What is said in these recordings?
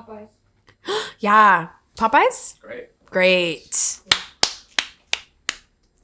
Popeyes. Yeah. Popeyes? Great.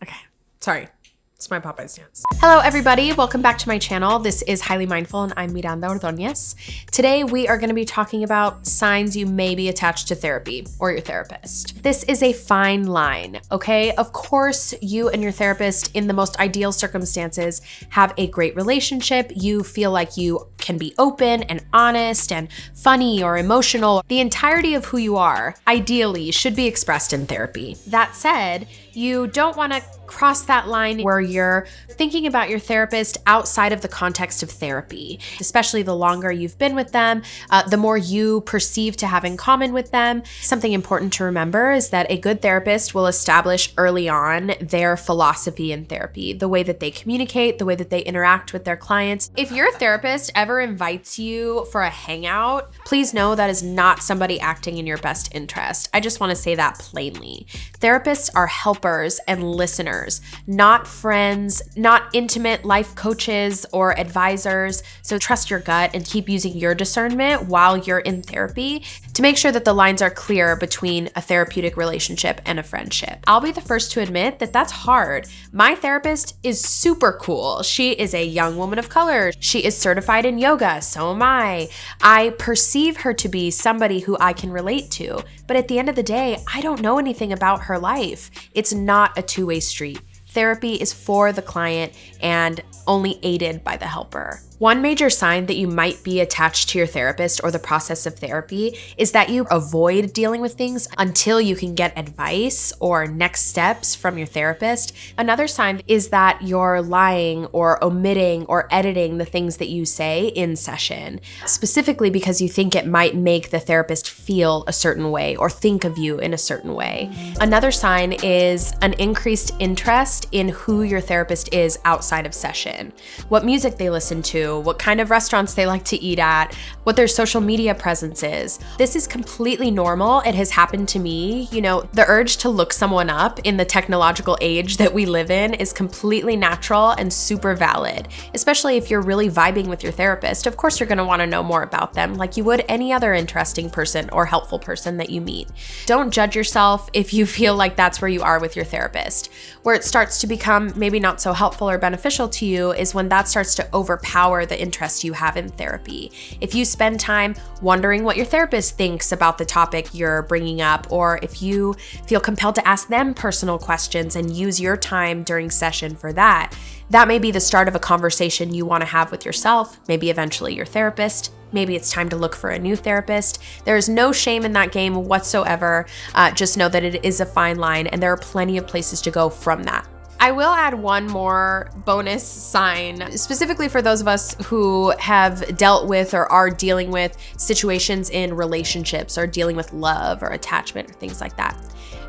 Okay. Sorry. It's my Popeyes dance. Hello, everybody. Welcome back to my channel. This is Highly Mindful, and I'm Miranda Ordóñez. Today, we are going to be talking about signs you may be attached to therapy or your therapist. This is a fine line, okay? Of course, you and your therapist, in the most ideal circumstances, have a great relationship. You feel like you can be open and honest and funny or emotional. The entirety of who you are, ideally, should be expressed in therapy. That said, you don't want to cross that line where you're thinking about your therapist outside of the context of therapy, especially the longer you've been with them, the more you perceive to have in common with them. Something important to remember is that a good therapist will establish early on their philosophy in therapy, the way that they communicate, the way that they interact with their clients. If your therapist ever invites you for a hangout, please know that is not somebody acting in your best interest. I just want to say that plainly. Therapists are helpers and listeners, not friends, not intimate life coaches or advisors. So trust your gut and keep using your discernment while you're in therapy to make sure that the lines are clear between a therapeutic relationship and a friendship. I'll be the first to admit that that's hard. My therapist is super cool. She is a young woman of color. She is certified in yoga. So am I. I perceive her to be somebody who I can relate to. But at the end of the day, I don't know anything about her life. It's not a two-way street. Therapy is for the client and only aided by the helper. One major sign that you might be attached to your therapist or the process of therapy is that you avoid dealing with things until you can get advice or next steps from your therapist. Another sign is that you're lying or omitting or editing the things that you say in session, specifically because you think it might make the therapist feel a certain way or think of you in a certain way. Another sign is an increased interest in who your therapist is outside of session, what music they listen to, what kind of restaurants they like to eat at, what their social media presence is. This is completely normal. It has happened to me. You know, the urge to look someone up in the technological age that we live in is completely natural and super valid, especially if you're really vibing with your therapist. Of course, you're going to want to know more about them like you would any other interesting person or helpful person that you meet. Don't judge yourself if you feel like that's where you are with your therapist. Where it starts to become maybe not so helpful or beneficial to you is when that starts to overpower the interest you have in therapy. If you spend time wondering what your therapist thinks about the topic you're bringing up, or if you feel compelled to ask them personal questions and use your time during session for that, that may be the start of a conversation you want to have with yourself, maybe eventually your therapist. Maybe it's time to look for a new therapist. There is no shame in that game whatsoever. Just know that it is a fine line and there are plenty of places to go from that. I will add one more bonus sign, specifically for those of us who have dealt with or are dealing with situations in relationships or dealing with love or attachment or things like that.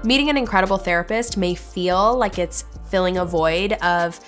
Meeting an incredible therapist may feel like it's filling a void of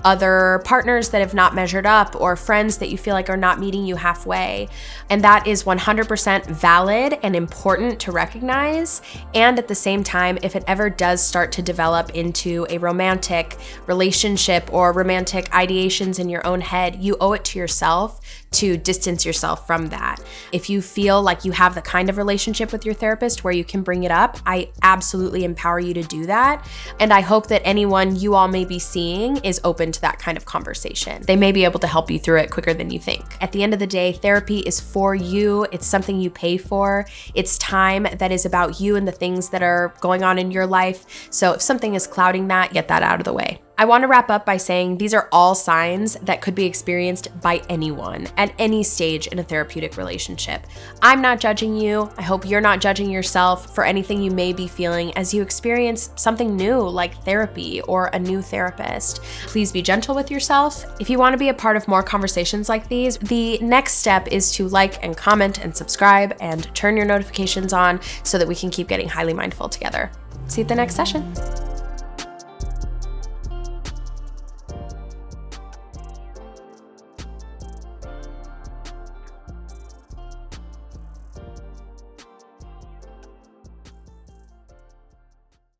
other partners that have not measured up or friends that you feel like are not meeting you halfway. And that is 100% valid and important to recognize. And at the same time, if it ever does start to develop into a romantic relationship or romantic ideations in your own head, you owe it to yourself to distance yourself from that. If you feel like you have the kind of relationship with your therapist where you can bring it up, I absolutely empower you to do that. And I hope that anyone you all may be seeing is open to that kind of conversation. They may be able to help you through it quicker than you think. At the end of the day, therapy is for you. It's something you pay for. It's time that is about you and the things that are going on in your life. So if something is clouding that, get that out of the way. I want to wrap up by saying these are all signs that could be experienced by anyone at any stage in a therapeutic relationship. I'm not judging you. I hope you're not judging yourself for anything you may be feeling as you experience something new like therapy or a new therapist. Please be gentle with yourself. If you want to be a part of more conversations like these, the next step is to like and comment and subscribe and turn your notifications on so that we can keep getting highly mindful together. See you at the next session.